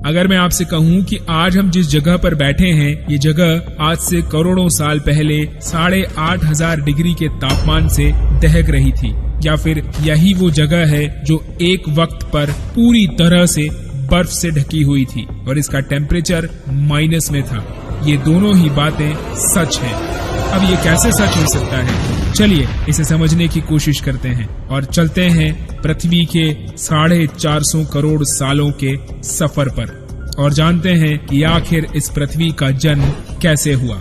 अगर मैं आपसे कहूं कि आज हम जिस जगह पर बैठे हैं, ये जगह आज से करोड़ों साल पहले 8,500 डिग्री के तापमान से दहक रही थी, या फिर यही वो जगह है जो एक वक्त पर पूरी तरह से बर्फ से ढकी हुई थी और इसका टेम्परेचर माइनस में था, ये दोनों ही बातें सच हैं। अब ये कैसे सच हो सकता है? चलिए इसे समझने की कोशिश करते हैं और चलते हैं पृथ्वी के 450 करोड़ सालों के सफर पर और जानते हैं कि आखिर इस पृथ्वी का जन्म कैसे हुआ।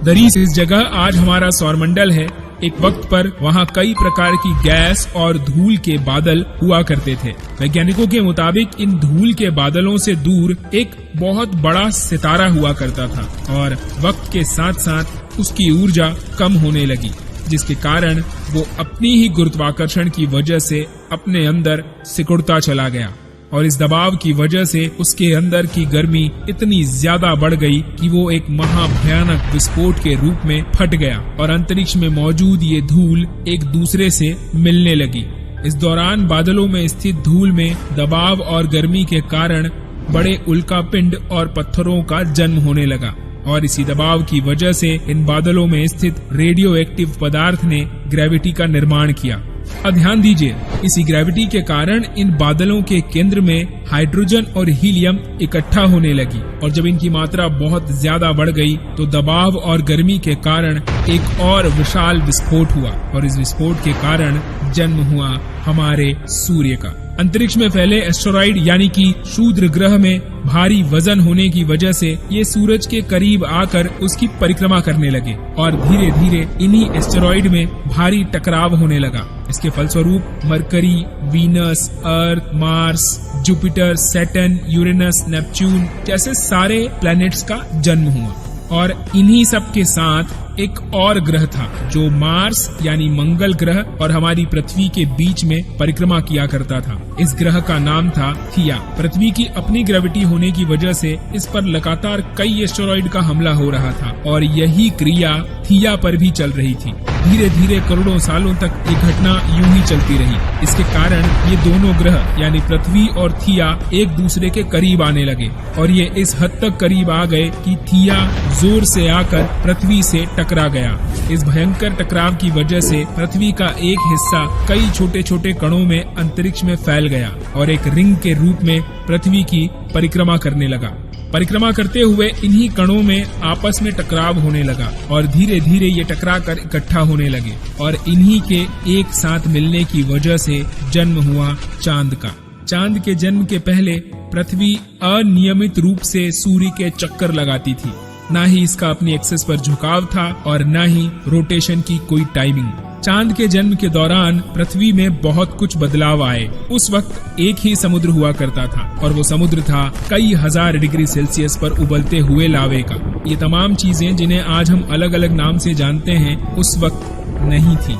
दरअसल इस जगह आज हमारा सौरमंडल है। एक वक्त पर वहाँ कई प्रकार की गैस और धूल के बादल हुआ करते थे। वैज्ञानिकों के मुताबिक इन धूल के बादलों से दूर एक बहुत बड़ा सितारा हुआ करता था और वक्त के साथ साथ उसकी ऊर्जा कम होने लगी, जिसके कारण वो अपनी ही गुरुत्वाकर्षण की वजह से अपने अंदर सिकुड़ता चला गया और इस दबाव की वजह से उसके अंदर की गर्मी इतनी ज्यादा बढ़ गई कि वो एक महाभयानक विस्फोट के रूप में फट गया और अंतरिक्ष में मौजूद ये धूल एक दूसरे से मिलने लगी। इस दौरान बादलों में स्थित धूल में दबाव और गर्मी के कारण बड़े उल्कापिंड और पत्थरों का जन्म होने लगा और इसी दबाव की वजह से इन बादलों में स्थित रेडियो एक्टिव पदार्थ ने ग्रेविटी का निर्माण किया। अब ध्यान दीजिए, इसी ग्रेविटी के कारण इन बादलों के केंद्र में हाइड्रोजन और हीलियम इकट्ठा होने लगी और जब इनकी मात्रा बहुत ज्यादा बढ़ गई तो दबाव और गर्मी के कारण एक और विशाल विस्फोट हुआ और इस विस्फोट के कारण जन्म हुआ हमारे सूर्य का। अंतरिक्ष में फैले एस्टेरॉइड यानी कि क्षुद्र ग्रह में भारी वजन होने की वजह से ये सूरज के करीब आकर उसकी परिक्रमा करने लगे और धीरे धीरे इन्हीं एस्टेरॉइड में भारी टकराव होने लगा। इसके फलस्वरूप Mercury, Venus, Earth, Mars, Jupiter, Saturn, Uranus, Neptune जैसे सारे प्लैनेट्स का जन्म हुआ और इन्हीं सब के साथ एक और ग्रह था जो मार्स यानी मंगल ग्रह और हमारी पृथ्वी के बीच में परिक्रमा किया करता था। इस ग्रह का नाम था थिया। पृथ्वी की अपनी ग्रेविटी होने की वजह से इस पर लगातार कई एस्टेरॉइड का हमला हो रहा था और यही क्रिया थिया पर भी चल रही थी। धीरे धीरे करोड़ों सालों तक ये घटना यूं ही चलती रही। इसके कारण ये दोनों ग्रह यानी पृथ्वी और थिया एक दूसरे के करीब आने लगे और ये इस हद तक करीब आ गए कि थिया जोर से आकर पृथ्वी से टकरा गया। इस भयंकर टकराव की वजह से पृथ्वी का एक हिस्सा कई छोटे छोटे कणों में अंतरिक्ष में फैल गया और एक रिंग के रूप में पृथ्वी की परिक्रमा करने लगा। परिक्रमा करते हुए इन्हीं कणों में आपस में टकराव होने लगा और धीरे धीरे ये टकरा कर इकट्ठा होने लगे और इन्हीं के एक साथ मिलने की वजह से जन्म हुआ चांद का। चांद के जन्म के पहले पृथ्वी अनियमित रूप से सूर्य के चक्कर लगाती थी। न ही इसका अपनी एक्सिस पर झुकाव था और न ही रोटेशन की कोई टाइमिंग। चांद के जन्म के दौरान पृथ्वी में बहुत कुछ बदलाव आए। उस वक्त एक ही समुद्र हुआ करता था और वो समुद्र था कई हजार डिग्री सेल्सियस पर उबलते हुए लावे का। ये तमाम चीजें जिन्हें आज हम अलग अलग नाम से जानते हैं उस वक्त नहीं थी।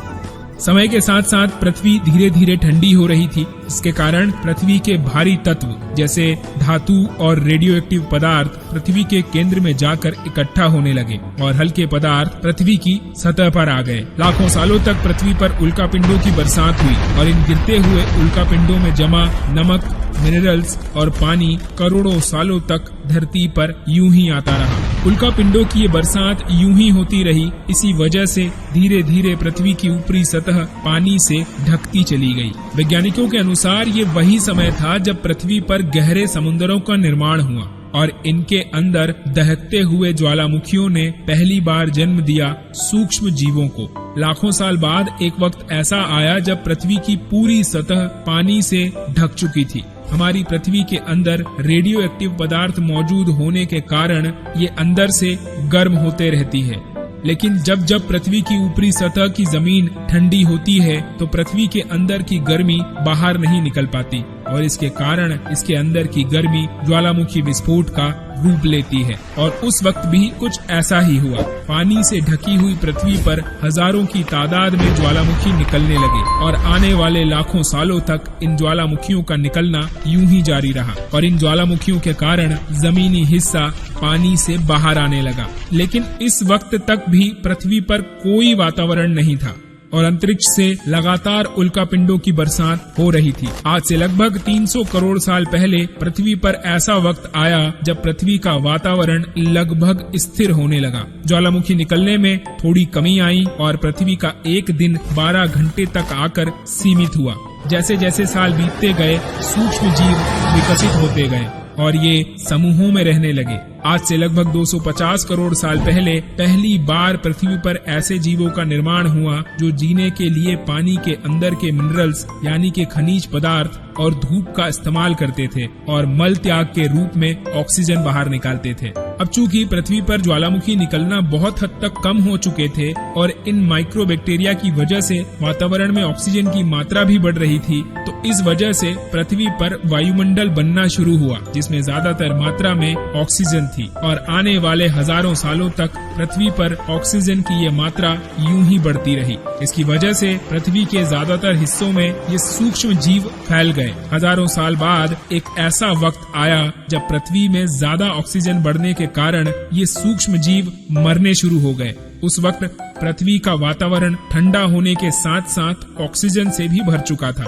समय के साथ साथ पृथ्वी धीरे धीरे ठंडी हो रही थी। इसके कारण पृथ्वी के भारी तत्व जैसे धातु और रेडियो एक्टिव पदार्थ पृथ्वी के केंद्र में जाकर इकट्ठा होने लगे और हल्के पदार्थ पृथ्वी की सतह पर आ गए। लाखों सालों तक पृथ्वी पर उल्कापिंडों की बरसात हुई और इन गिरते हुए उल्कापिंडों में जमा नमक, मिनरल्स और पानी करोड़ों सालों तक धरती पर यूं ही आता रहा। उल्कापिंडों की ये बरसात यूं ही होती रही। इसी वजह से धीरे धीरे पृथ्वी की ऊपरी सतह पानी से ढकती चली गई। वैज्ञानिकों के अनुसार ये वही समय था जब पृथ्वी पर गहरे समुद्रों का निर्माण हुआ और इनके अंदर दहकते हुए ज्वालामुखियों ने पहली बार जन्म दिया सूक्ष्म जीवों को। लाखों साल बाद एक वक्त ऐसा आया जब पृथ्वी की पूरी सतह पानी से ढक चुकी थी। हमारी पृथ्वी के अंदर रेडियो एक्टिव पदार्थ मौजूद होने के कारण ये अंदर से गर्म होते रहती है, लेकिन जब जब पृथ्वी की ऊपरी सतह की जमीन ठंडी होती है तो पृथ्वी के अंदर की गर्मी बाहर नहीं निकल पाती और इसके कारण इसके अंदर की गर्मी ज्वालामुखी विस्फोट का रूप लेती है। और उस वक्त भी कुछ ऐसा ही हुआ। पानी से ढकी हुई पृथ्वी पर हजारों की तादाद में ज्वालामुखी निकलने लगे और आने वाले लाखों सालों तक इन ज्वालामुखियों का निकलना यूं ही जारी रहा और इन ज्वालामुखियों के कारण जमीनी हिस्सा पानी से बाहर आने लगा। लेकिन इस वक्त तक भी पृथ्वी पर कोई वातावरण नहीं था। और अंतरिक्ष से लगातार उल्कापिंडों की बरसात हो रही थी। आज से लगभग 300 करोड़ साल पहले पृथ्वी पर ऐसा वक्त आया जब पृथ्वी का वातावरण लगभग स्थिर होने लगा। ज्वालामुखी निकलने में थोड़ी कमी आई और पृथ्वी का एक दिन 12 घंटे तक आकर सीमित हुआ। जैसे जैसे साल बीतते गए सूक्ष्म जीव विकसित होते गए और ये समूहों में रहने लगे। आज से लगभग 250 करोड़ साल पहले पहली बार पृथ्वी पर ऐसे जीवों का निर्माण हुआ जो जीने के लिए पानी के अंदर के मिनरल्स यानी कि खनिज पदार्थ और धूप का इस्तेमाल करते थे और मल त्याग के रूप में ऑक्सीजन बाहर निकालते थे। अब चूंकि पृथ्वी पर ज्वालामुखी निकलना बहुत हद तक कम हो चुके थे और इन माइक्रोबैक्टीरिया की वजह से वातावरण में ऑक्सीजन की मात्रा भी बढ़ रही थी, तो इस वजह से पृथ्वी पर वायुमंडल बनना शुरू हुआ जिसमें ज्यादातर मात्रा में ऑक्सीजन थी और आने वाले हजारों सालों तक पृथ्वी पर ऑक्सीजन की ये मात्रा यूं ही बढ़ती रही। इसकी वजह से पृथ्वी के ज्यादातर हिस्सों में ये सूक्ष्म जीव फैल गए। हजारों साल बाद एक ऐसा वक्त आया जब पृथ्वी में ज्यादा ऑक्सीजन बढ़ने के कारण ये सूक्ष्म जीव मरने शुरू हो गए। उस वक्त पृथ्वी का वातावरण ठंडा होने के साथ साथ ऑक्सीजन से भी भर चुका था,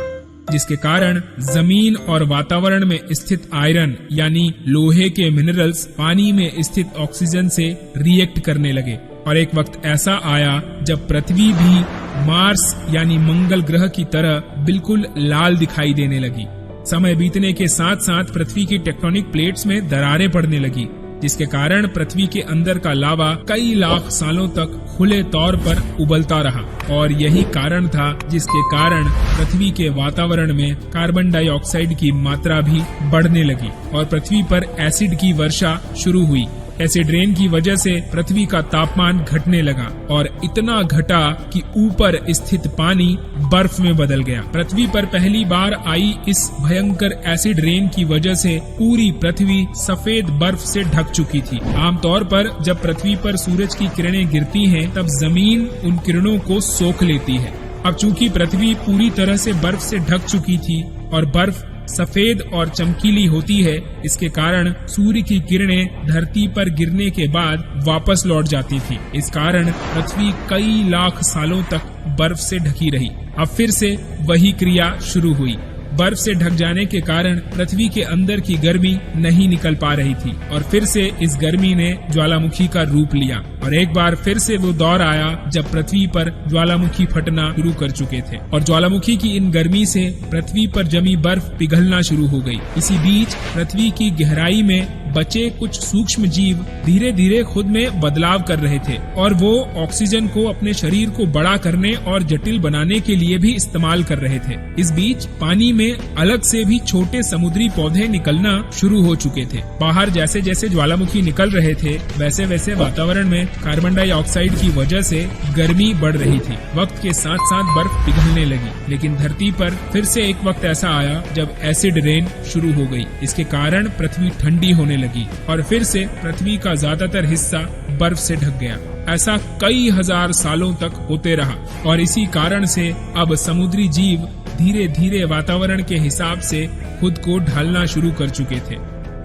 जिसके कारण जमीन और वातावरण में स्थित आयरन यानी लोहे के मिनरल्स पानी में स्थित ऑक्सीजन से रिएक्ट करने लगे। और एक वक्त ऐसा आया जब पृथ्वी भी मार्स यानी मंगल ग्रह की तरह बिल्कुल लाल दिखाई देने लगी। समय बीतने के साथ साथ पृथ्वी की टेक्टोनिक प्लेट्स में दरारें पड़ने लगी, जिसके कारण पृथ्वी के अंदर का लावा कई लाख सालों तक खुले तौर पर उबलता रहा और यही कारण था जिसके कारण पृथ्वी के वातावरण में कार्बन डाइऑक्साइड की मात्रा भी बढ़ने लगी और पृथ्वी पर एसिड की वर्षा शुरू हुई। एसिड रेन की वजह से पृथ्वी का तापमान घटने लगा और इतना घटा कि ऊपर स्थित पानी बर्फ में बदल गया। पृथ्वी पर पहली बार आई इस भयंकर एसिड रेन की वजह से पूरी पृथ्वी सफेद बर्फ से ढक चुकी थी। आमतौर पर जब पृथ्वी पर सूरज की किरणें गिरती हैं, तब जमीन उन किरणों को सोख लेती है। अब चूंकि पृथ्वी पूरी तरह से बर्फ से ढक चुकी थी और बर्फ सफेद और चमकीली होती है, इसके कारण सूर्य की किरणें धरती पर गिरने के बाद वापस लौट जाती थी। इस कारण पृथ्वी कई लाख सालों तक बर्फ से ढकी रही। अब फिर से वही क्रिया शुरू हुई। बर्फ से ढक जाने के कारण पृथ्वी के अंदर की गर्मी नहीं निकल पा रही थी और फिर से इस गर्मी ने ज्वालामुखी का रूप लिया और एक बार फिर से वो दौर आया जब पृथ्वी पर ज्वालामुखी फटना शुरू कर चुके थे और ज्वालामुखी की इन गर्मी से पृथ्वी पर जमी बर्फ पिघलना शुरू हो गई। इसी बीच पृथ्वी की गहराई में बचे कुछ सूक्ष्म जीव धीरे धीरे खुद में बदलाव कर रहे थे और वो ऑक्सीजन को अपने शरीर को बड़ा करने और जटिल बनाने के लिए भी इस्तेमाल कर रहे थे। इस बीच पानी में अलग से भी छोटे समुद्री पौधे निकलना शुरू हो चुके थे। बाहर जैसे जैसे ज्वालामुखी निकल रहे थे, वैसे वैसे वातावरण में कार्बन डाइऑक्साइड की वजह से गर्मी बढ़ रही थी। वक्त के साथ साथ बर्फ पिघलने लगी, लेकिन धरती पर फिर से एक वक्त ऐसा आया जब एसिड रेन शुरू हो गई। इसके कारण पृथ्वी ठंडी होने लगी और फिर से पृथ्वी का ज्यादातर हिस्सा बर्फ से ढक गया। ऐसा कई हजार सालों तक होते रहा और इसी कारण से अब समुद्री जीव धीरे धीरे वातावरण के हिसाब से खुद को ढालना शुरू कर चुके थे।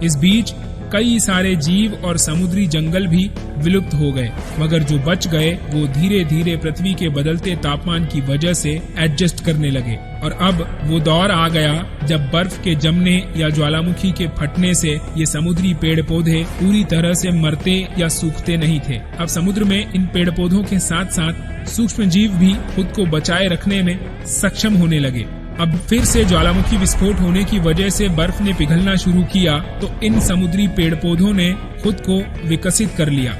इस बीच कई सारे जीव और समुद्री जंगल भी विलुप्त हो गए, मगर जो बच गए वो धीरे धीरे पृथ्वी के बदलते तापमान की वजह से एडजस्ट करने लगे और अब वो दौर आ गया जब बर्फ के जमने या ज्वालामुखी के फटने से ये समुद्री पेड़ पौधे पूरी तरह से मरते या सूखते नहीं थे। अब समुद्र में इन पेड़ पौधों के साथ साथ सूक्ष्म जीव भी खुद को बचाए रखने में सक्षम होने लगे। अब फिर से ज्वालामुखी विस्फोट होने की वजह से बर्फ ने पिघलना शुरू किया, तो इन समुद्री पेड़ पौधों ने खुद को विकसित कर लिया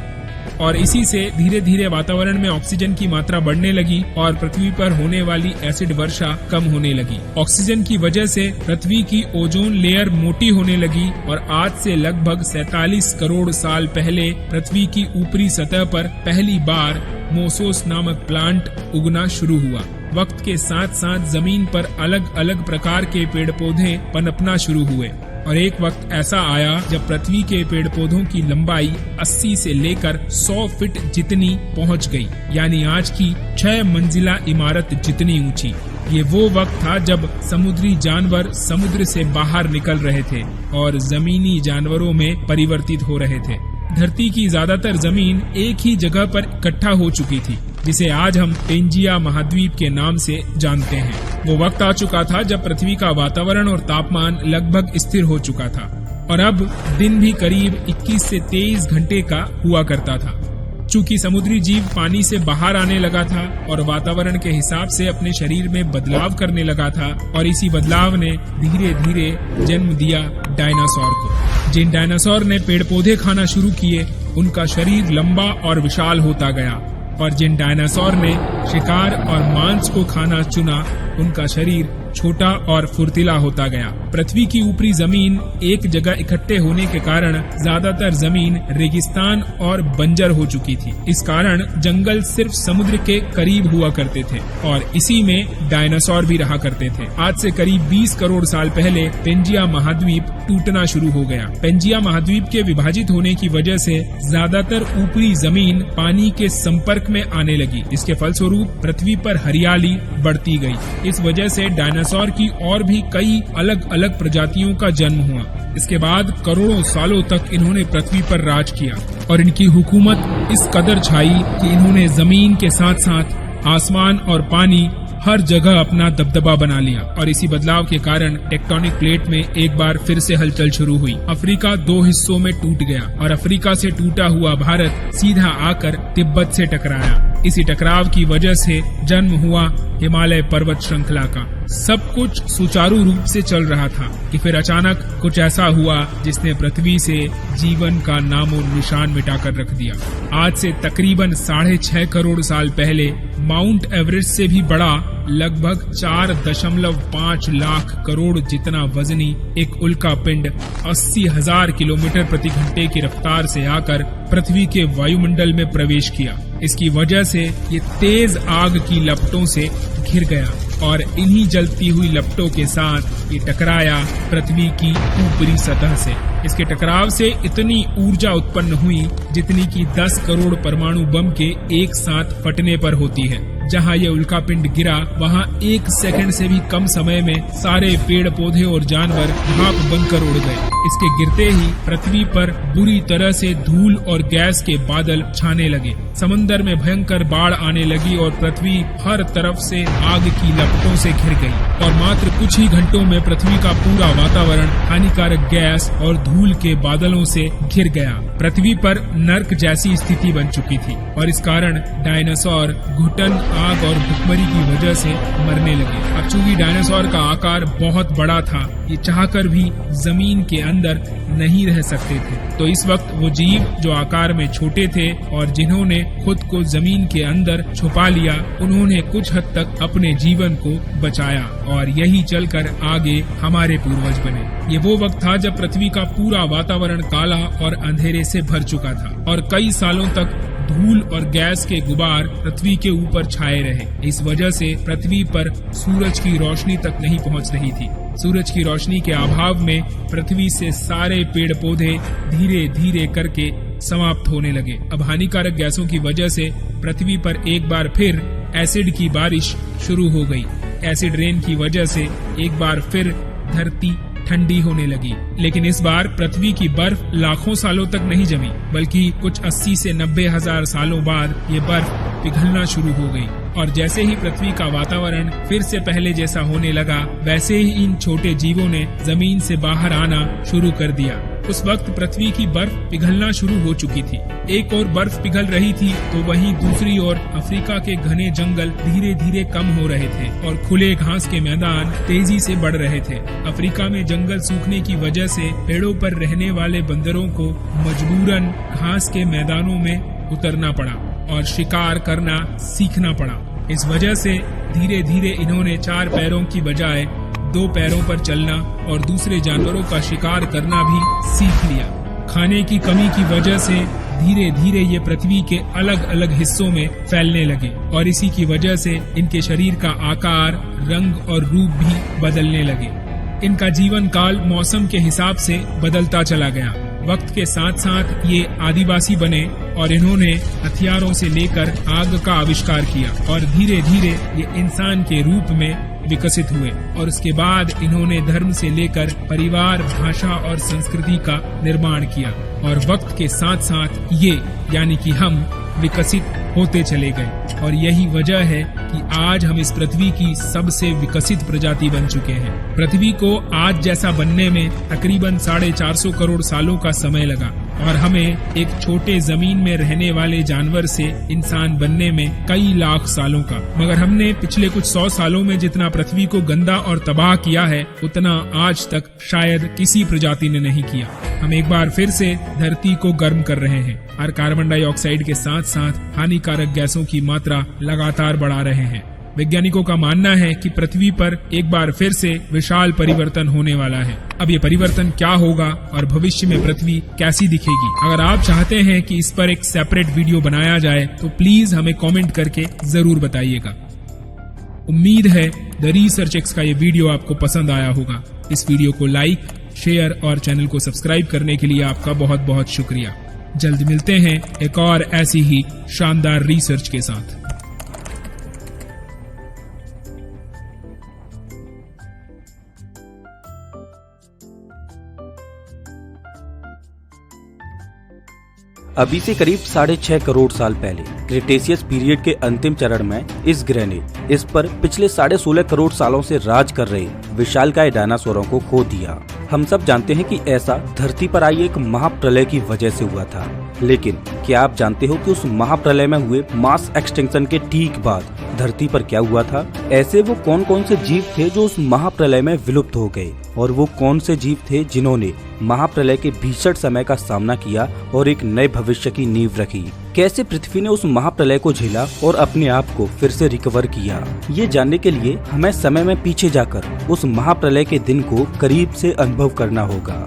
और इसी से धीरे धीरे वातावरण में ऑक्सीजन की मात्रा बढ़ने लगी और पृथ्वी पर होने वाली एसिड वर्षा कम होने लगी। ऑक्सीजन की वजह से पृथ्वी की ओजोन लेयर मोटी होने लगी और आज से लगभग 47 करोड़ साल पहले पृथ्वी की ऊपरी सतह पर पहली बार मोसोस नामक प्लांट उगना शुरू हुआ। वक्त के साथ साथ जमीन पर अलग अलग प्रकार के पेड़ पौधे पनपना शुरू हुए और एक वक्त ऐसा आया जब पृथ्वी के पेड़ पौधों की लंबाई 80 से लेकर 100 फीट जितनी पहुंच गई, यानी आज की 6 मंजिला इमारत जितनी ऊंची। ये वो वक्त था जब समुद्री जानवर समुद्र से बाहर निकल रहे थे और जमीनी जानवरों में परिवर्तित हो रहे थे। धरती की ज्यादातर जमीन एक ही जगह पर इकट्ठा हो चुकी थी, जिसे आज हम पेंजिया महाद्वीप के नाम से जानते हैं। वो वक्त आ चुका था जब पृथ्वी का वातावरण और तापमान लगभग स्थिर हो चुका था और अब दिन भी करीब 21 से 23 घंटे का हुआ करता था। चूंकि समुद्री जीव पानी से बाहर आने लगा था और वातावरण के हिसाब से अपने शरीर में बदलाव करने लगा था, और इसी बदलाव ने धीरे धीरे जन्म दिया डायनासोर को। जिन डायनासोर ने पेड़ पौधे खाना शुरू किए, उनका शरीर लंबा और विशाल होता गया, और जिन डायनासोर ने शिकार और मांस को खाना चुना, उनका शरीर छोटा और फुर्तीला होता गया। पृथ्वी की ऊपरी जमीन एक जगह इकट्ठे होने के कारण ज्यादातर जमीन रेगिस्तान और बंजर हो चुकी थी। इस कारण जंगल सिर्फ समुद्र के करीब हुआ करते थे और इसी में डायनासोर भी रहा करते थे। आज से करीब 20 करोड़ साल पहले पेंजिया महाद्वीप टूटना शुरू हो गया। पेंजिया महाद्वीप के विभाजित होने की वजह से ज्यादातर ऊपरी जमीन पानी के संपर्क में आने लगी। इसके फलस्वरूप पृथ्वी पर हरियाली बढ़ती गई। इस वजह से डायनासोर की और भी कई अलग अलग प्रजातियों का जन्म हुआ। इसके बाद करोड़ों सालों तक इन्होंने पृथ्वी पर राज किया और इनकी हुकूमत इस कदर छाई कि इन्होंने जमीन के साथ साथ आसमान और पानी हर जगह अपना दबदबा बना लिया। और इसी बदलाव के कारण टेक्टोनिक प्लेट में एक बार फिर से हलचल शुरू हुई। अफ्रीका 2 हिस्सों में टूट गया और अफ्रीका से टूटा हुआ भारत सीधा आकर तिब्बत से टकराया। इसी टकराव की वजह से जन्म हुआ हिमालय पर्वत श्रृंखला का। सब कुछ सुचारू रूप से चल रहा था कि फिर अचानक कुछ ऐसा हुआ जिसने पृथ्वी से जीवन का नामो निशान मिटाकर रख दिया। आज से तकरीबन 6.5 करोड़ साल पहले माउंट एवरेस्ट से भी बड़ा, लगभग 4.5 लाख करोड़ जितना वजनी एक उल्का पिंड 80,000 किलोमीटर प्रति घंटे की रफ्तार से आकर पृथ्वी के वायुमंडल में प्रवेश किया। इसकी वजह से ये तेज आग की लपटों से घिर गया और इन्हीं जलती हुई लपटों के साथ ये टकराया पृथ्वी की ऊपरी सतह से। इसके टकराव से इतनी ऊर्जा उत्पन्न हुई जितनी कि 10 करोड़ परमाणु बम के एक साथ फटने पर होती है। जहां ये उल्का पिंड गिरा, वहां 1 सेकंड से भी कम समय में सारे पेड़ पौधे और जानवर भाप बनकर उड़ गए। इसके गिरते ही पृथ्वी पर बुरी तरह से धूल और गैस के बादल छाने लगे। समंदर में भयंकर बाढ़ आने लगी और पृथ्वी हर तरफ से आग की लपटों से घिर गई और मात्र कुछ ही घंटों में पृथ्वी का पूरा वातावरण हानिकारक गैस और धूल के बादलों से घिर गया। पृथ्वी पर नर्क जैसी स्थिति बन चुकी थी और इस कारण डायनासोर घुटन, आग और भुखमरी की वजह से मरने लगे। अब चूंकि डायनासोर का आकार बहुत बड़ा था, ये चाहकर भी जमीन के अंदर नहीं रह सकते थे। तो इस वक्त वो जीव जो आकार में छोटे थे और जिन्होंने खुद को जमीन के अंदर छुपा लिया, उन्होंने कुछ हद तक अपने जीवन को बचाया और यही चलकर आगे हमारे पूर्वज बने। ये वो वक्त था जब पृथ्वी का पूरा वातावरण काला और अंधेरे से भर चुका था और कई सालों तक धूल और गैस के गुबार पृथ्वी के ऊपर छाए रहे। इस वजह से पृथ्वी पर सूरज की रोशनी तक नहीं पहुंच रही थी। सूरज की रोशनी के अभाव में पृथ्वी से सारे पेड़ पौधे धीरे धीरे करके समाप्त होने लगे। अब हानिकारक गैसों की वजह से पृथ्वी पर एक बार फिर एसिड की बारिश शुरू हो गई। एसिड रेन की वजह से एक बार फिर धरती ठंडी होने लगी, लेकिन इस बार पृथ्वी की बर्फ लाखों सालों तक नहीं जमी, बल्कि कुछ 80 से 90 हजार सालों बाद ये बर्फ पिघलना शुरू हो गई। और जैसे ही पृथ्वी का वातावरण फिर से पहले जैसा होने लगा, वैसे ही इन छोटे जीवों ने जमीन से बाहर आना शुरू कर दिया। उस वक्त पृथ्वी की बर्फ पिघलना शुरू हो चुकी थी। एक और बर्फ पिघल रही थी तो वहीं दूसरी ओर अफ्रीका के घने जंगल धीरे धीरे कम हो रहे थे और खुले घास के मैदान तेजी से बढ़ रहे थे। अफ्रीका में जंगल सूखने की वजह से पेड़ों पर रहने वाले बंदरों को मजबूरन घास के मैदानों में उतरना पड़ा और शिकार करना सीखना पड़ा। इस वजह से धीरे धीरे इन्होंने 4 पैरों की बजाय 2 पैरों पर चलना और दूसरे जानवरों का शिकार करना भी सीख लिया। खाने की कमी की वजह से धीरे धीरे ये पृथ्वी के अलग अलग हिस्सों में फैलने लगे और इसी की वजह से इनके शरीर का आकार, रंग और रूप भी बदलने लगे। इनका जीवन काल मौसम के हिसाब से बदलता चला गया। वक्त के साथ साथ ये आदिवासी बने और इन्होंने हथियारों से लेकर आग का आविष्कार किया और धीरे धीरे ये इंसान के रूप में विकसित हुए और उसके बाद इन्होंने धर्म से लेकर परिवार, भाषा और संस्कृति का निर्माण किया और वक्त के साथ साथ ये यानी कि हम विकसित होते चले गए और यही वजह है कि आज हम इस पृथ्वी की सबसे विकसित प्रजाति बन चुके हैं। पृथ्वी को आज जैसा बनने में तकरीबन 450 करोड़ सालों का समय लगा और हमें एक छोटे जमीन में रहने वाले जानवर से इंसान बनने में कई लाख सालों का। मगर हमने पिछले कुछ 100 सालों में जितना पृथ्वी को गंदा और तबाह किया है उतना आज तक शायद किसी प्रजाति ने नहीं किया। हम एक बार फिर से धरती को गर्म कर रहे हैं और कार्बन डाइऑक्साइड के साथ साथ हानिकारक गैसों की मात्रा लगातार बढ़ा रहे हैं। वैज्ञानिकों का मानना है कि पृथ्वी पर एक बार फिर से विशाल परिवर्तन होने वाला है। अब ये परिवर्तन क्या होगा और भविष्य में पृथ्वी कैसी दिखेगी? अगर आप चाहते हैं कि इस पर एक सेपरेट वीडियो बनाया जाए तो प्लीज हमें कमेंट करके जरूर बताइएगा। उम्मीद है द रिसर्च एक्स का ये वीडियो आपको पसंद आया होगा। इस वीडियो को लाइक, शेयर और चैनल को सब्सक्राइब करने के लिए आपका बहुत बहुत शुक्रिया। जल्द मिलते हैं एक और ऐसी ही शानदार रिसर्च के साथ। अभी से करीब 6.5 करोड़ साल पहले क्रिटेशियस पीरियड के अंतिम चरण में इस ग्रह ने इस पर पिछले 16.5 करोड़ सालों से राज कर रहे विशालकाय डायनासोरों को खो दिया। हम सब जानते हैं कि ऐसा धरती पर आई एक महाप्रलय की वजह से हुआ था, लेकिन क्या आप जानते हो कि उस महाप्रलय में हुए मास एक्सटिंक्शन के ठीक बाद धरती पर क्या हुआ था? ऐसे वो कौन कौन से जीव थे जो उस महाप्रलय में विलुप्त हो गए और वो कौन से जीव थे जिन्होंने महाप्रलय के भीषण समय का सामना किया और एक नए भविष्य की नींव रखी? कैसे पृथ्वी ने उस महाप्रलय को झेला और अपने आप को फिर से रिकवर किया? ये जानने के लिए हमें समय में पीछे जाकर उस महाप्रलय के दिन को करीब से अनुभव करना होगा।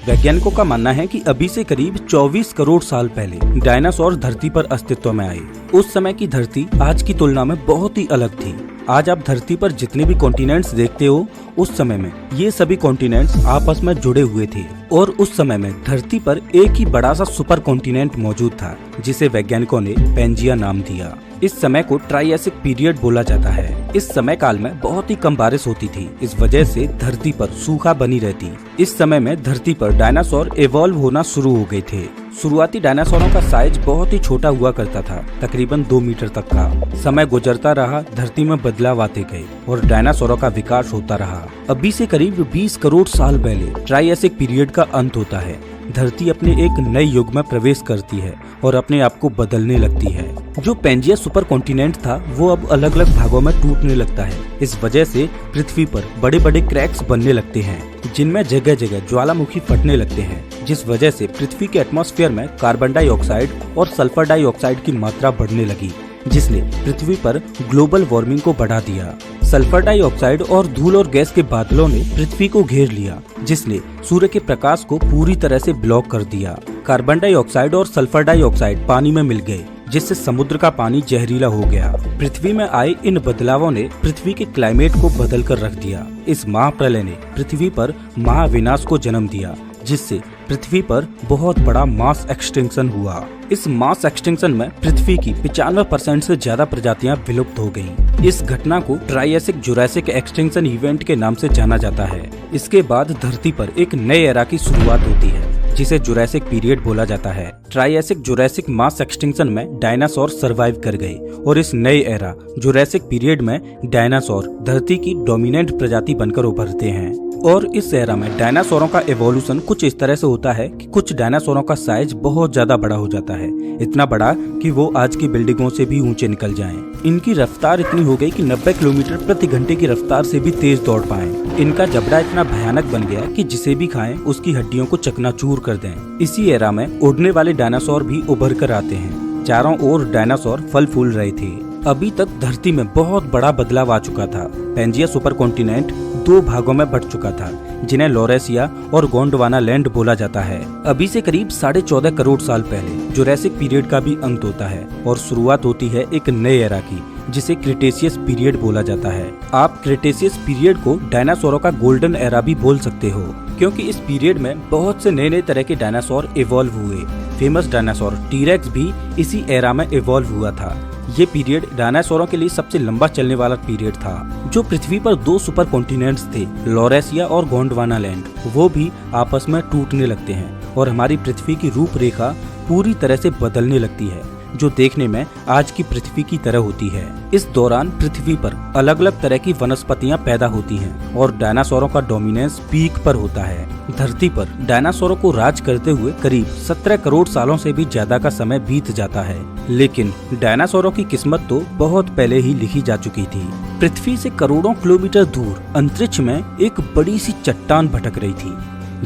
वैज्ञानिकों का मानना है कि अभी से करीब 24 करोड़ साल पहले डायनासोर धरती पर अस्तित्व में आए। उस समय की धरती आज की तुलना में बहुत ही अलग थी। आज आप धरती पर जितने भी कॉन्टिनेंट्स देखते हो, उस समय में ये सभी कॉन्टिनेंट्स आपस में जुड़े हुए थे और उस समय में धरती पर एक ही बड़ा सा सुपर कॉन्टिनेंट मौजूद था जिसे वैज्ञानिकों ने पैंजिया नाम दिया। इस समय को ट्राइएसिक पीरियड बोला जाता है। इस समय काल में बहुत ही कम बारिश होती थी, इस वजह से धरती पर सूखा बनी रहती। इस समय में धरती पर डायनासोर इवॉल्व होना शुरू हो गए थे। शुरुआती डायनासोरों का साइज बहुत ही छोटा हुआ करता था, तकरीबन 2 मीटर तक का। समय गुजरता रहा, धरती में बदलाव आते गए और डायनासोरों का विकास होता रहा। अभी से करीब 20 करोड़ साल पहले ट्राइएसिक पीरियड का अंत होता है। धरती अपने एक नए युग में प्रवेश करती है और अपने आप को बदलने लगती है। जो पैंजिया सुपर कॉन्टिनेंट था वो अब अलग अलग भागों में टूटने लगता है। इस वजह से पृथ्वी पर बड़े बड़े क्रैक्स बनने लगते हैं जिनमें जगह जगह ज्वालामुखी फटने लगते हैं, जिस वजह से पृथ्वी के एटमॉस्फेयर में कार्बन डाइऑक्साइड और सल्फर डाइऑक्साइड की मात्रा बढ़ने लगी, जिसने पृथ्वी पर ग्लोबल वार्मिंग को बढ़ा दिया। सल्फर डाइऑक्साइड और धूल और गैस के बादलों ने पृथ्वी को घेर लिया, जिसने सूर्य के प्रकाश को पूरी तरह से ब्लॉक कर दिया। कार्बन डाइऑक्साइड और सल्फर डाइऑक्साइड पानी में मिल गए, जिससे समुद्र का पानी जहरीला हो गया। पृथ्वी में आए इन बदलावों ने पृथ्वी के क्लाइमेट को बदल कर रख दिया। इस महाप्रलय ने पृथ्वी पर महाविनाश को जन्म दिया, जिससे पृथ्वी पर बहुत बड़ा मास एक्सटिंक्शन हुआ। इस मास एक्सटिंक्शन में पृथ्वी की 95% से ज्यादा प्रजातियां विलुप्त हो गयीं। इस घटना को ट्राइएसिक जुरासिक एक्सटिंक्शन इवेंट के नाम से जाना जाता है। इसके बाद धरती पर एक नए एरा की शुरुआत होती है, जिसे जुरासिक पीरियड बोला जाता है। ट्राइएसिक जुरासिक मास एक्सटिंक्शन में डायनासोर सरवाइव कर गए और इस नए एरा जुरासिक पीरियड में डायनासोर धरती की डोमिनेंट प्रजाति बनकर उभरते हैं। और इस एरा में डायनासोरों का एवोल्यूशन कुछ इस तरह से होता है कि कुछ डायनासोरों का साइज बहुत ज्यादा बड़ा हो जाता है, इतना बड़ा कि वो आज की बिल्डिंगों से भी ऊंचे निकल जाएं। इनकी रफ्तार इतनी हो गई कि 90 किलोमीटर प्रति घंटे की रफ्तार से भी तेज दौड़ पाएं। इनका जबड़ा इतना भयानक बन गया कि जिसे भी खाएं उसकी हड्डियों को चकनाचूर कर दें। इसी एरा में उड़ने वाले डायनासोर भी उभर कर आते हैं। चारों ओर डायनासोर फल फूल रहे थे। अभी तक धरती में बहुत बड़ा बदलाव आ चुका था। पैंजिया सुपर कॉन्टिनेंट 2 भागों में बढ़ चुका था, जिन्हें लॉरेशिया और गोंडवाना लैंड बोला जाता है। अभी से करीब 14.5 करोड़ साल पहले जुरासिक पीरियड का भी अंत होता है और शुरुआत होती है एक नए एरा की, जिसे क्रिटेशियस पीरियड बोला जाता है। आप क्रिटेशियस पीरियड को डायनासोरों का गोल्डन एरा भी बोल सकते हो, क्योंकि इस पीरियड में बहुत से नए नए तरह के डायनासोर इवॉल्व हुए। फेमस डायनासोर टीरेक्स भी इसी एरा में इवॉल्व हुआ था। ये पीरियड डायनासोरों के लिए सबसे लंबा चलने वाला पीरियड था। जो पृथ्वी पर 2 सुपर कॉन्टिनेंट्स थे, लॉरेशिया और गोंडवाना लैंड, वो भी आपस में टूटने लगते हैं और हमारी पृथ्वी की रूपरेखा पूरी तरह से बदलने लगती है। जो देखने में आज की पृथ्वी की तरह होती है। इस दौरान पृथ्वी पर अलग अलग तरह की वनस्पतियां पैदा होती हैं और डायनासोरों का डोमिनेंस पीक पर होता है। धरती पर डायनासोरों को राज करते हुए करीब 17 करोड़ सालों से भी ज्यादा का समय बीत जाता है, लेकिन डायनासोरों की किस्मत तो बहुत पहले ही लिखी जा चुकी थी। पृथ्वी से करोड़ों किलोमीटर दूर अंतरिक्ष में एक बड़ी सी चट्टान भटक रही थी।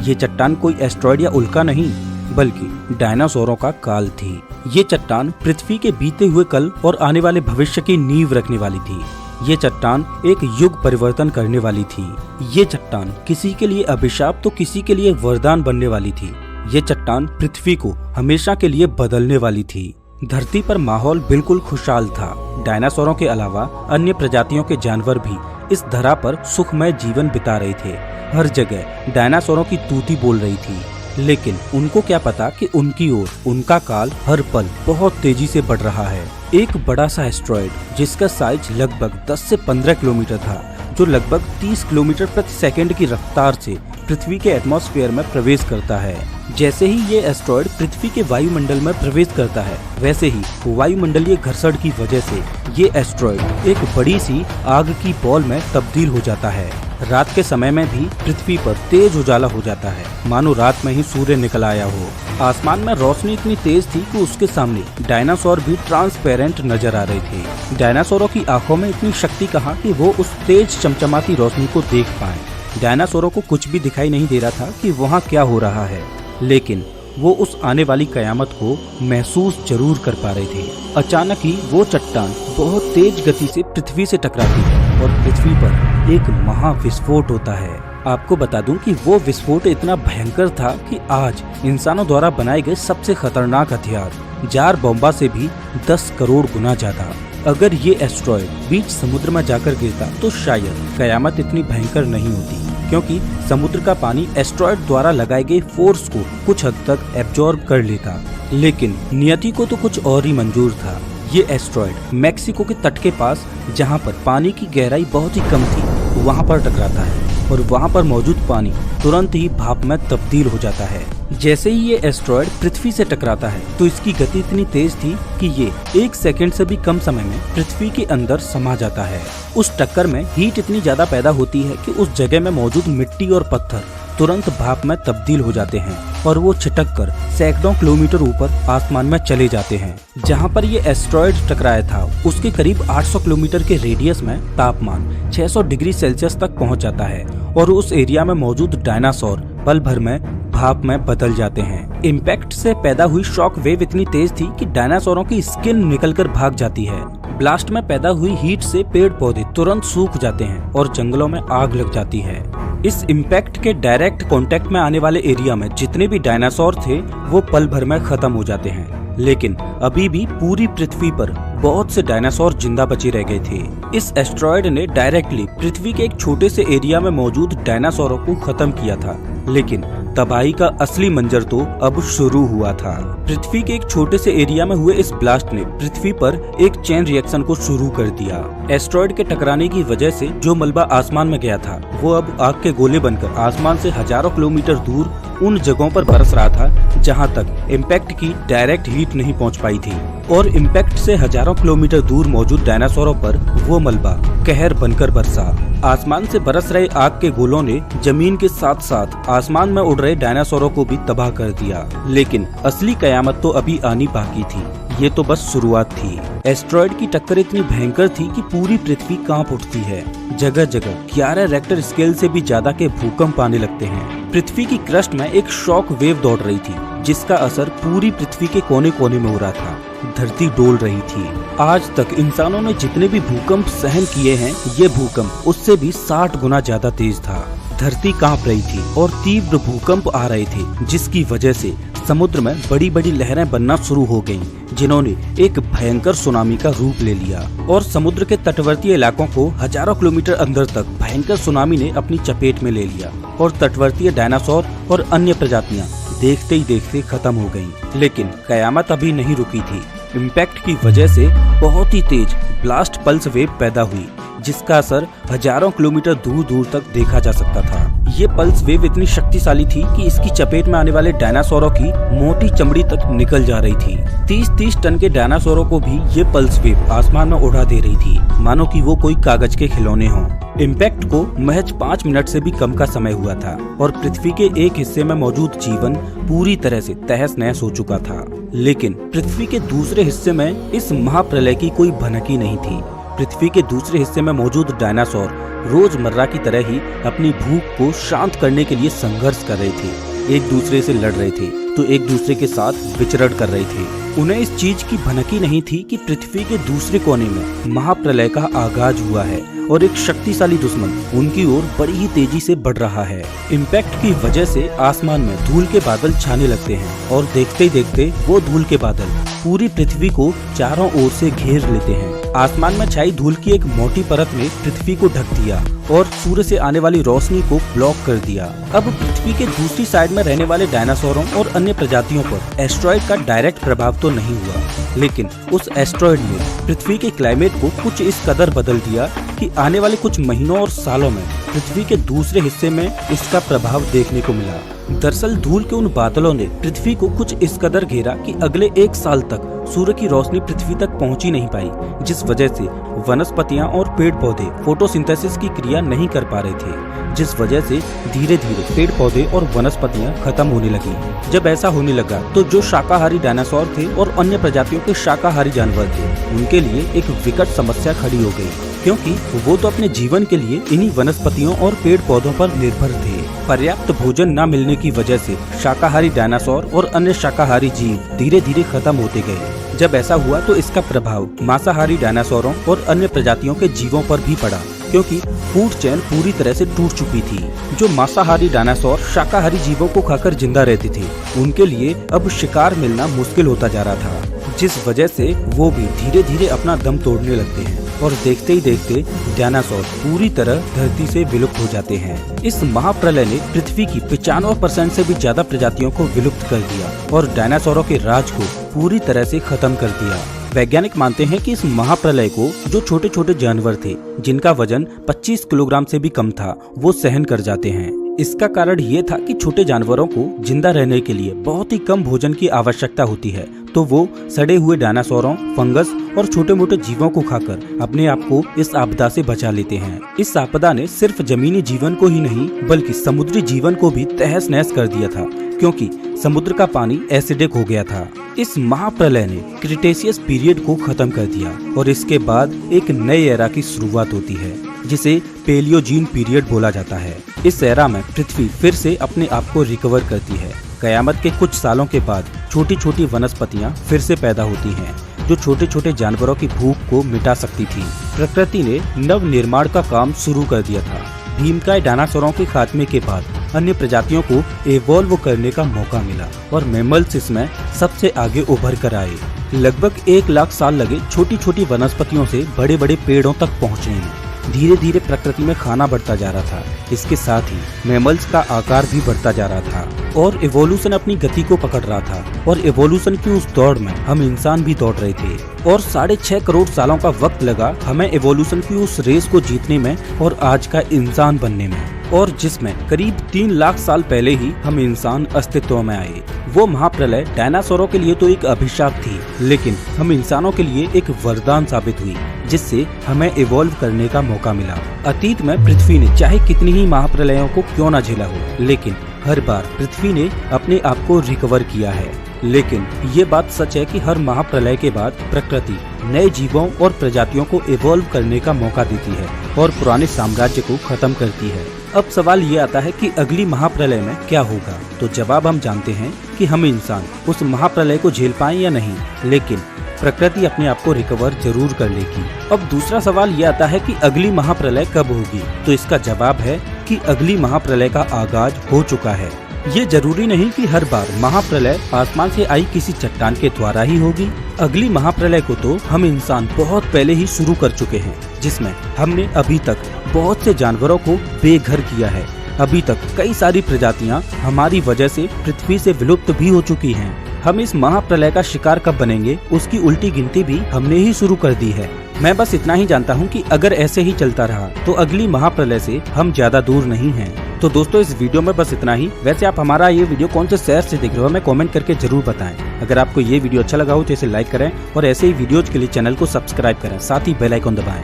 ये चट्टान कोई एस्ट्रॉयड या उल्का नहीं, बल्कि डायनासोरों का काल थी। ये चट्टान पृथ्वी के बीते हुए कल और आने वाले भविष्य की नींव रखने वाली थी। ये चट्टान एक युग परिवर्तन करने वाली थी। ये चट्टान किसी के लिए अभिशाप तो किसी के लिए वरदान बनने वाली थी। ये चट्टान पृथ्वी को हमेशा के लिए बदलने वाली थी। धरती पर माहौल बिल्कुल खुशहाल था। डायनासोरों के अलावा अन्य प्रजातियों के जानवर भी इस धरा पर सुखमय जीवन बिता रहे थे। हर जगह डायनासोरों की तूती बोल रही थी, लेकिन उनको क्या पता कि उनकी ओर उनका काल हर पल बहुत तेजी से बढ़ रहा है। एक बड़ा सा एस्ट्रॉयड जिसका साइज लगभग 10 से 15 किलोमीटर था, जो लगभग 30 किलोमीटर प्रति सेकंड की रफ्तार से पृथ्वी के एटमॉस्फेयर में प्रवेश करता है। जैसे ही ये एस्ट्रॉयड पृथ्वी के वायुमंडल में प्रवेश करता है, वैसे ही वायुमंडलीय घर्षण की वजह से ये एस्ट्रॉयड एक बड़ी सी आग की बॉल में तब्दील हो जाता है। रात के समय में भी पृथ्वी पर तेज उजाला हो जाता है, मानो रात में ही सूर्य निकल आया हो। आसमान में रोशनी इतनी तेज थी कि उसके सामने डायनासोर भी ट्रांसपेरेंट नजर आ रहे थे। डायनासोरों की आंखों में इतनी शक्ति कहाँ कि वो उस तेज चमचमाती रोशनी को देख पाए। डायनासोरों को कुछ भी दिखाई नहीं दे रहा था कि वहाँ क्या हो रहा है, लेकिन वो उस आने वाली कयामत को महसूस जरूर कर पा रहे थे। अचानक ही वो चट्टान बहुत तेज गति से पृथ्वी से टकराती है और पृथ्वी पर एक महाविस्फोट होता है। आपको बता दूं कि वो विस्फोट इतना भयंकर था कि आज इंसानों द्वारा बनाए गए सबसे खतरनाक हथियार जार बॉम्बा से भी 10 करोड़ गुना ज्यादा। अगर ये एस्ट्रॉयड बीच समुद्र में जाकर गिरता तो शायद कयामत इतनी भयंकर नहीं होती, क्योंकि समुद्र का पानी एस्ट्रॉयड द्वारा लगाए गए फोर्स को कुछ हद तक एब्जॉर्ब कर लेता। लेकिन नियति को तो कुछ और ही मंजूर था। ये एस्ट्रॉयड मैक्सिको के तट के पास, जहाँ पर पानी की गहराई बहुत ही कम थी, वहाँ पर टकराता है और वहाँ पर मौजूद पानी तुरंत ही भाप में तब्दील हो जाता है। जैसे ही ये एस्ट्रॉयड पृथ्वी से टकराता है तो इसकी गति इतनी तेज थी कि ये 1 सेकंड से भी कम समय में पृथ्वी के अंदर समा जाता है। उस टक्कर में हीट इतनी ज्यादा पैदा होती है कि उस जगह में मौजूद मिट्टी और पत्थर तुरंत भाप में तब्दील हो जाते हैं और वो छिटक कर सैकड़ों किलोमीटर ऊपर आसमान में चले जाते हैं। जहाँ पर ये एस्ट्रॉयड टकराया था उसके करीब 800 किलोमीटर के रेडियस में तापमान 600 डिग्री सेल्सियस तक पहुँच जाता है और उस एरिया में मौजूद डायनासोर पल भर में भाप में बदल जाते हैं। इम्पैक्ट से पैदा हुई शॉक वेव इतनी तेज थी कि डायनासोरों की स्किन निकलकर भाग जाती है। ब्लास्ट में पैदा हुई हीट से पेड़ पौधे तुरंत सूख जाते हैं और जंगलों में आग लग जाती है। इस इम्पैक्ट के डायरेक्ट कांटेक्ट में आने वाले एरिया में जितने भी डायनासोर थे वो पल भर में खत्म हो जाते हैं, लेकिन अभी भी पूरी पृथ्वी पर बहुत से डायनासोर जिंदा बचे रह गए थे। इस एस्ट्रॉयड ने डायरेक्टली पृथ्वी के एक छोटे से एरिया में मौजूद डायनासोरों को खत्म किया था, लेकिन तबाही का असली मंजर तो अब शुरू हुआ था। पृथ्वी के एक छोटे से एरिया में हुए इस ब्लास्ट ने पृथ्वी पर एक चेन रिएक्शन को शुरू कर दिया। एस्ट्रॉयड के टकराने की वजह से जो मलबा आसमान में गया था वो अब आग के गोले बनकर आसमान से हजारों किलोमीटर दूर उन जगहों पर बरस रहा था जहां तक इम्पैक्ट की डायरेक्ट हीट नहीं पहुंच पाई थी, और इम्पैक्ट से हजारों किलोमीटर दूर मौजूद डायनासोरों पर वो मलबा कहर बनकर बरसा। आसमान से बरस रहे आग के गोलों ने जमीन के साथ साथ आसमान में उड़ रहे डायनासोरों को भी तबाह कर दिया, लेकिन असली कयामत तो अभी आनी बाकी थी। ये तो बस शुरुआत थी। एस्ट्रॉयड की टक्कर इतनी भयंकर थी कि पूरी पृथ्वी कांप उठती है। जगह जगह 11 रेक्टर स्केल से भी ज्यादा के भूकंप आने लगते हैं। पृथ्वी की क्रस्ट में एक शॉक वेव दौड़ रही थी जिसका असर पूरी पृथ्वी के कोने कोने में हो रहा था। धरती डोल रही थी। आज तक इंसानों ने जितने भी भूकंप सहन किए हैं, ये भूकंप उससे भी 60 गुना ज्यादा तेज था। धरती कांप रही थी और तीव्र भूकंप आ रहे थे, जिसकी वजह से समुद्र में बड़ी बड़ी लहरें बनना शुरू हो गईं, जिन्होंने एक भयंकर सुनामी का रूप ले लिया और समुद्र के तटवर्ती इलाकों को हजारों किलोमीटर अंदर तक भयंकर सुनामी ने अपनी चपेट में ले लिया और तटवर्ती डायनासोर और अन्य प्रजातियां देखते ही देखते खत्म हो गईं। लेकिन कयामत अभी नहीं रुकी थी। इम्पैक्ट की वजह से बहुत ही तेज ब्लास्ट पल्स वेव पैदा हुई, जिसका असर हजारों किलोमीटर दूर दूर तक देखा जा सकता था। ये पल्स वेव इतनी शक्तिशाली थी कि इसकी चपेट में आने वाले डायनासोरों की मोटी चमड़ी तक निकल जा रही थी। 30-30 टन के डायनासोरों को भी ये पल्स वेव आसमान में उड़ा दे रही थी, मानो कि वो कोई कागज के खिलौने हों। इम्पैक्ट को महज 5 मिनट से भी कम का समय हुआ था और पृथ्वी के एक हिस्से में मौजूद जीवन पूरी तरह से तहस नहस हो चुका था। लेकिन पृथ्वी के दूसरे हिस्से में इस महाप्रलय की कोई भनक ही नहीं थी। पृथ्वी के दूसरे हिस्से में मौजूद डायनासोर रोजमर्रा की तरह ही अपनी भूख को शांत करने के लिए संघर्ष कर रहे थे। एक दूसरे से लड़ रहे थे तो एक दूसरे के साथ विचरण कर रहे थे। उन्हें इस चीज की भनक ही नहीं थी कि पृथ्वी के दूसरे कोने में महाप्रलय का आगाज हुआ है और एक शक्तिशाली दुश्मन उनकी ओर बड़ी ही तेजी से बढ़ रहा है। इम्पैक्ट की वजह से आसमान में धूल के बादल छाने लगते हैं और देखते ही देखते वो धूल के बादल पूरी पृथ्वी को चारों ओर से घेर लेते हैं। आसमान में छाई धूल की एक मोटी परत ने पृथ्वी को ढक दिया और सूर्य से आने वाली रोशनी को ब्लॉक कर दिया। अब पृथ्वी के दूसरी साइड में रहने वाले डायनासोरों और अन्य प्रजातियों पर एस्ट्रॉइड का डायरेक्ट प्रभाव तो नहीं हुआ, लेकिन उस एस्ट्रॉइड ने पृथ्वी के क्लाइमेट को कुछ इस कदर बदल दिया कि आने वाले कुछ महीनों और सालों में पृथ्वी के दूसरे हिस्से में इसका प्रभाव देखने को मिला। दरअसल धूल के उन बादलों ने पृथ्वी को कुछ इस कदर घेरा कि अगले 1 साल तक सूर्य की रोशनी पृथ्वी तक पहुंच ही नहीं पाई, जिस वजह से वनस्पतियां और पेड़ पौधे फोटोसिंथेसिस की क्रिया नहीं कर पा रहे थे, जिस वजह से धीरे धीरे पेड़ पौधे और वनस्पतियां खत्म होने लगी। जब ऐसा होने लगा तो जो शाकाहारी डायनासोर थे और अन्य प्रजातियों के शाकाहारी जानवर थे, उनके लिए एक विकट समस्या खड़ी हो गई, क्योंकि वो तो अपने जीवन के लिए इन्हीं वनस्पतियों और पेड़ पौधों पर निर्भर थे। पर्याप्त भोजन न मिलने की वजह से शाकाहारी डायनासोर और अन्य शाकाहारी जीव धीरे धीरे खत्म होते गए। जब ऐसा हुआ तो इसका प्रभाव मांसाहारी डायनासोरों और अन्य प्रजातियों के जीवों पर भी पड़ा, क्योंकि फूड चेन पूरी तरह से टूट चुकी थी। जो मांसाहारी डायनासोर शाकाहारी जीवों को खाकर जिंदा रहते थे, उनके लिए अब शिकार मिलना मुश्किल होता जा रहा था, जिस वजह से वो भी धीरे धीरे अपना दम तोड़ने लगते हैं और देखते ही देखते डायनासोर पूरी तरह धरती से विलुप्त हो जाते हैं। इस महाप्रलय ने पृथ्वी की 95% से भी ज्यादा प्रजातियों को विलुप्त कर दिया और डायनासोरों के राज को पूरी तरह से खत्म कर दिया। वैज्ञानिक मानते हैं कि इस महाप्रलय को जो छोटे छोटे जानवर थे, जिनका वजन 25 किलोग्राम से भी कम था, वो सहन कर जाते हैं। इसका कारण ये था कि छोटे जानवरों को जिंदा रहने के लिए बहुत ही कम भोजन की आवश्यकता होती है, तो वो सड़े हुए डायनासोरों, फंगस और छोटे मोटे जीवों को खाकर अपने आप को इस आपदा से बचा लेते हैं। इस आपदा ने सिर्फ जमीनी जीवन को ही नहीं बल्कि समुद्री जीवन को भी तहस नहस कर दिया था, क्योंकि समुद्र का पानी एसिडिक हो गया था। इस महाप्रलय ने क्रिटेशियस पीरियड को खत्म कर दिया और इसके बाद एक नए एरा की शुरुआत होती है, जिसे पेलियोजीन पीरियड बोला जाता है। इस एरा में पृथ्वी फिर से अपने आप को रिकवर करती है। कयामत के कुछ सालों के बाद छोटी छोटी वनस्पतियां फिर से पैदा होती हैं, जो छोटे छोटे जानवरों की भूख को मिटा सकती थी। प्रकृति ने नव निर्माण का काम शुरू कर दिया था। भीमकाय डायनासोरों के खात्मे के बाद अन्य प्रजातियों को एवॉल्व करने का मौका मिला और मैमल्स इसमें सबसे आगे उभर कर आए। लगभग 1 लाख साल लगे छोटी छोटी वनस्पतियों से बड़े बड़े पेड़ों तक पहुँचने में। धीरे धीरे प्रकृति में खाना बढ़ता जा रहा था, इसके साथ ही मैमल्स का आकार भी बढ़ता जा रहा था और इवोल्यूशन अपनी गति को पकड़ रहा था। और इवोल्यूशन की उस दौड़ में हम इंसान भी दौड़ रहे थे और 6.5 करोड़ सालों का वक्त लगा हमें इवोल्यूशन की उस रेस को जीतने में और आज का इंसान बनने में, और जिसमें करीब 3 लाख साल पहले ही हम इंसान अस्तित्व में आए। वो महाप्रलय डायनासोरों के लिए तो एक अभिशाप थी, लेकिन हम इंसानों के लिए एक वरदान साबित हुई, जिससे हमें इवॉल्व करने का मौका मिला। अतीत में पृथ्वी ने चाहे कितनी ही महाप्रलयों को क्यों न झेला हो, लेकिन हर बार पृथ्वी ने अपने आप को रिकवर किया है। लेकिन ये बात सच है कि हर महाप्रलय के बाद प्रकृति नए जीवों और प्रजातियों को इवॉल्व करने का मौका देती है और पुराने साम्राज्य को खत्म करती है। अब सवाल ये आता है कि अगली महाप्रलय में क्या होगा, तो जवाब हम जानते हैं कि हम इंसान उस महाप्रलय को झेल पाएं या नहीं, लेकिन प्रकृति अपने आप को रिकवर जरूर कर लेगी। अब दूसरा सवाल ये आता है कि अगली महाप्रलय कब होगी, तो इसका जवाब है कि अगली महाप्रलय का आगाज हो चुका है। ये जरूरी नहीं कि हर बार महाप्रलय आसमान से आई किसी चट्टान के द्वारा ही होगी। अगली महाप्रलय को तो हम इंसान बहुत पहले ही शुरू कर चुके हैं, जिसमें हमने अभी तक बहुत से जानवरों को बेघर किया है। अभी तक कई सारी प्रजातियां हमारी वजह से पृथ्वी से विलुप्त भी हो चुकी हैं। हम इस महाप्रलय का शिकार कब बनेंगे, उसकी उल्टी गिनती भी हमने ही शुरू कर दी है। मैं बस इतना ही जानता हूँ कि अगर ऐसे ही चलता रहा तो अगली महाप्रलय से हम ज्यादा दूर नहीं हैं। तो दोस्तों इस वीडियो में बस इतना ही। वैसे आप हमारा ये वीडियो कौन से शहर से देख रहे हो हमें कमेंट करके जरूर बताएं। अगर आपको ये वीडियो अच्छा लगा हो तो इसे लाइक करें और ऐसे ही वीडियोज के लिए चैनल को सब्सक्राइब करें, साथ ही बेल आइकन दबाएं।